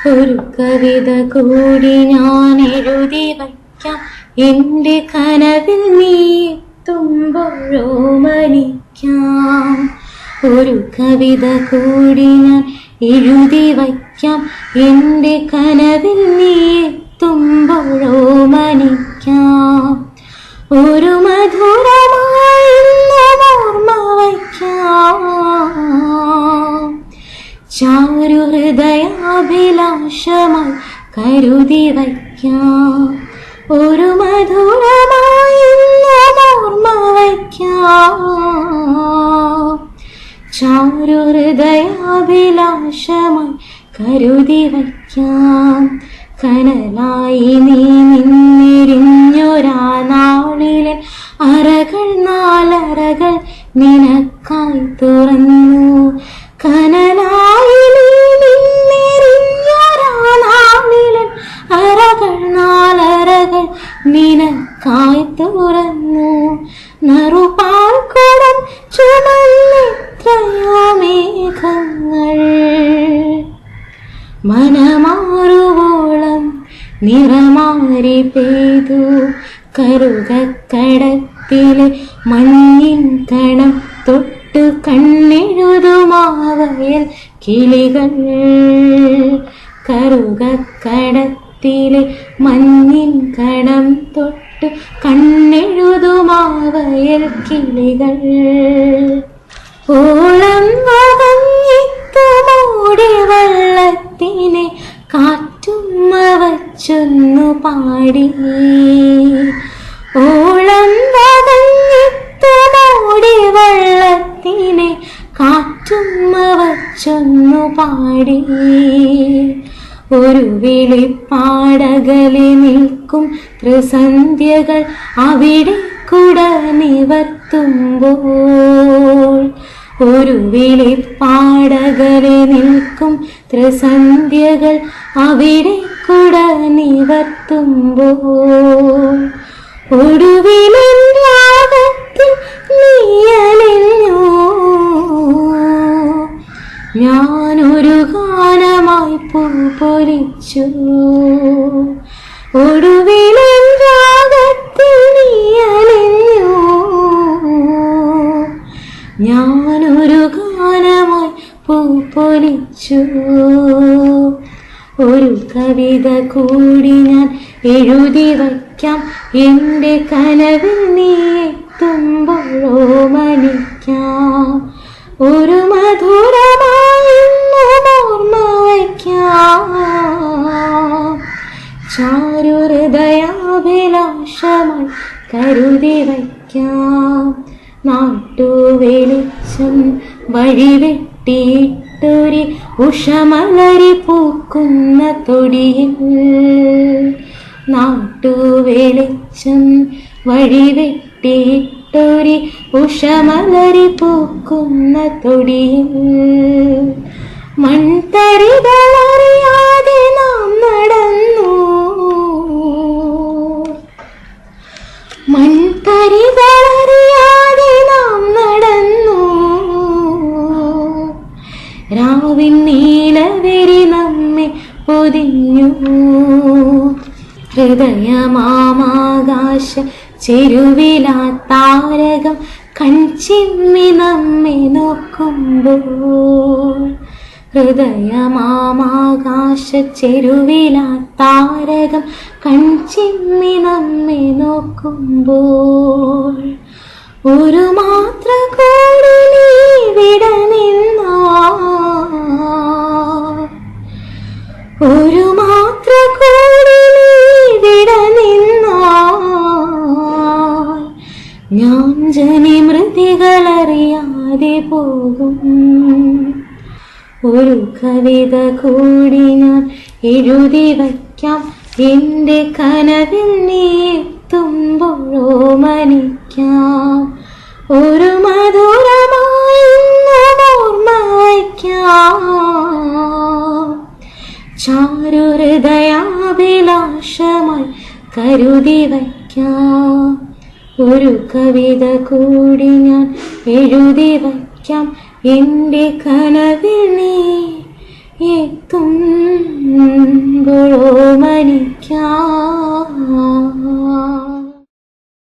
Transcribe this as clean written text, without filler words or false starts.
ഒരു കവിത കൂടി ഞാൻ എഴുതി വയ്ക്കാം, എൻ്റെ കനവിൽ നീ എത്തുമ്പോഴോ മനിക്കാം. ഒരു കവിത കൂടി ഞാൻ എഴുതി വയ്ക്കാം, എൻ്റെ കനവിൽ നീ എത്തുമ്പോഴോ മനിക്കാം. ഒരു മധുരമായി ഓർമ്മ വയ്ക്കാം, ചാരുഹൃദയാഭിലാഷമായി കരുതി വയ്ക്കാം. ഒരു മധുരമായി ഓർമ്മ വയ്ക്കാം, ചാരുഹൃദയാഭിലാഷമായി കരുതി വയ്ക്കാം. കനലായി നീ നിന്നിരിഞ്ഞൊരാ നാളിലെ അറകൾ നാലറകൾ നിനക്കായി തുറന്നു. കനലായി നീ നിന്നിരിഞ്ഞൊരാ നാളിലെ അറകൾ നാലറകൾ നിനക്കായി തുറന്നു. നറുപാൽ കുടം ചുമന്നെത്രയോ മേഘങ്ങൾ മനമാറുവോളം നിറമാരി പെയ്തു. കറുകക്കടത്തിലെ മഞ്ഞിൻ കണം തൊട്ടു കണ്ണെഴുതുമാവയൽ കിളികൾ. കറുകക്കടത്തിലെ മഞ്ഞിൻ കണം തൊട്ടു കണ്ണെഴുതുമാവയൽ കിളികൾ. ഓളം വകഞ്ഞെത്തുമോടി വെള്ളത്തിനെ കാറ്റുമ്മ വച്ചൊന്നു പാടി. ഓളം വകഞ്ഞെത്തുമോടി വെള്ളത്തിനെ കാറ്റുമ്മ വച്ചൊന്നു പാടി. ഒരു വിളിപ്പാടകലെ നിൽക്കും ത്രിസന്ധ്യകൾ അവിടെ കുട നിവർത്തുമ്പോൾ. ഒരു വിളിപ്പാടകലെ നിൽക്കും ത്രിസന്ധ്യകൾ അവിടെ കുട നിവർത്തുമ്പോൾ. ഒടുവിലെൻ രാഗത്തിൽ നീ അലിഞ്ഞു, ഞാനൊരു ഗാനമായി പൂപ്പൊലിച്ചു. ഒടുവിലെൻ രാഗത്തിൽ നീ അലിഞ്ഞു, ഞാനൊരു ഗാനമായി പൂപ്പൊലിച്ചു. ഒരു കവിത കൂടി ഞാൻ എഴുതി വയ്ക്കാം, എൻ്റെ കനവിൽ നീ എത്തുമ്പോഴോ മനിക്കാം. ഒരു മധുരമായി ഓർമ്മ വയ്ക്കാം, ചാരുഹൃദയാഭിലാഷമായി കരുതി വയ്ക്കാം. നാട്ടുവെളിച്ചം വഴിവെട്ടിയിട്ടൊരു ഉഷമലരി പൂക്കുന്ന തൊടിയിൽ. നാട്ടുവെളിച്ചം വഴിവെട്ടിയിട്ടൊരു ഉഷമലരി പൂക്കുന്ന തൊടിയിൽ. മൺതരികളറിയാതെ നാം നടന്നു, മൺതരികളറിയാതെ നാം നടന്നു. രാവിൻ നീലവെറി നമ്മെ പൊതിഞ്ഞു. ഹൃദയമാകാശ ചെരുവിലാ താരകം കൺചിമ്മി നമ്മെ നോക്കുമ്പോൾ. ഹൃദയമാകാശ ചെരുവിലാ താരകം കൺചിമ്മി നമ്മെ നോക്കുമ്പോൾ. ഒരു മാത്ര കൂടി നീ വിട നിന്നാ, ഒരു മാത്ര കൂടി നീ വിട നിന്നാ, ഞാൻ ജനിമൃതികളറിയാതെ പോകും. ഒരു കവിത കൂടി ഞാൻ എഴുതി വയ്ക്കാം, എൻ്റെ കനവിൽ നീ എത്തുമ്പോഴോ മനിക്കാം. ഒരു മധുരമായി ഓർമ്മ വയ്ക്കാം, ചാരുഹൃദയാഭിലാഷമായി കരുതി വയ്ക്കാം. ഒരു കവിത കൂടി ഞാൻ എഴുതി വയ്ക്കാം, എൻ്റെ കനവിൽ നീ എത്തും വരുമ്പോഴോ മനിക്കാം